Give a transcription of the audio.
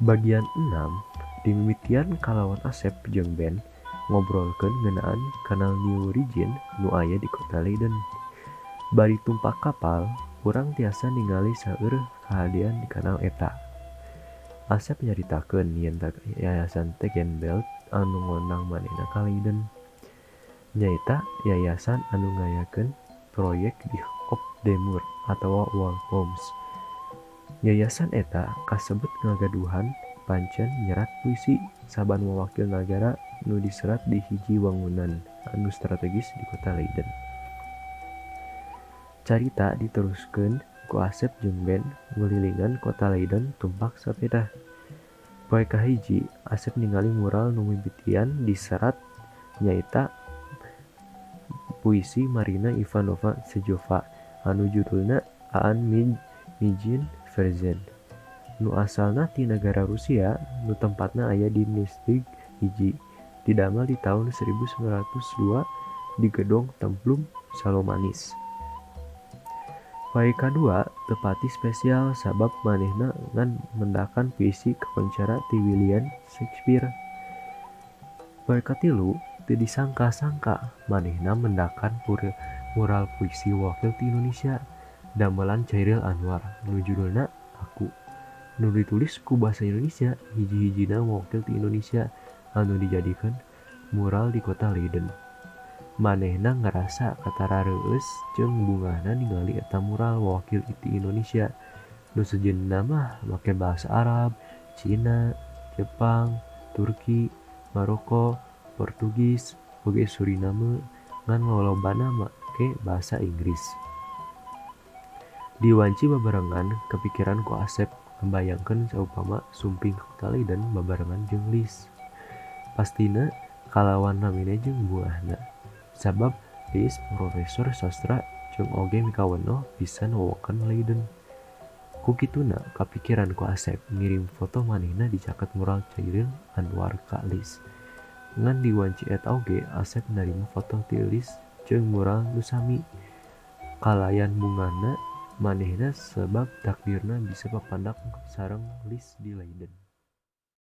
Bagian 6 dimimitian kalawan Asep jeung Ben ngobrolkeun ngeunaan Kanal New Origin nu aya di kota Leiden. Bari tumpak kapal, urang tiasa ningali saeureum kahadian di kanal eta. Asep nyaritakeun yen yayasan Tegenbelt anu ngondang manehna ka Leiden. Nyaeta yayasan anu ngayakeun proyek di Op de Mur atawa Walpoms. Yayasan eta kasebut ngagaduhan pancen nyerat puisi saban mawakil nagara nu diserat di hiji wangunan anu strategis di kota Leiden. Carita diteruskeun ku Asep jeung Ben ngulilingan kota Leiden tumpak sapeda. Poe kahiji Asep ningali mural nu mimitian diserat nyaeta puisi Marina Ivanova Sejova anu judulna Aan Mijin Verzen, nu asalna ti nagara Rusia nu tempatna aya di Nizhny hiji, didamel di tahun 1902 di gedung Templum Salomanis. Poe kadua tepati spesial sabab manehna ngan mendakan puisi kakoncara ti William Shakespeare. Poe katilu teu disangka-sangka manehna mendakan mural puisi wakil ti Indonesia damelan Chairil Anwar nu judulna Aku, nu ditulis ku basa Indonesia hiji-hijina wakil ti Indonesia anu dijadikeun mural di kota Leiden. Manehna ngarasa katara reueus jeung bungahna ningali eta mural wakil ti Indonesia nu sejenna mah make basa Arab, Cina, Jepang, Turki, Maroko, Portugis, oge Suriname, ngan lolobana make basa Inggris. Diwanci babarengan kepikiran ku Asep ngebayangkeun saupama sumping kota Leiden babarengan jeung Lis. Pastina kalawan namina jeung buahna. Sabab Lis profesor sastra jeung oge mikawenoh pisan wewakan Leiden. Ku kituna kapikiran ku Asep ngirim foto manehna dicaket mural Chairil Anwar ka Lis. Ngan diwanci eta oge Asep narima foto ti Lis jeung mural nu sami. Kalayan bungahna manehna sebab takdirna bisa papandak sareng Lis di Leiden.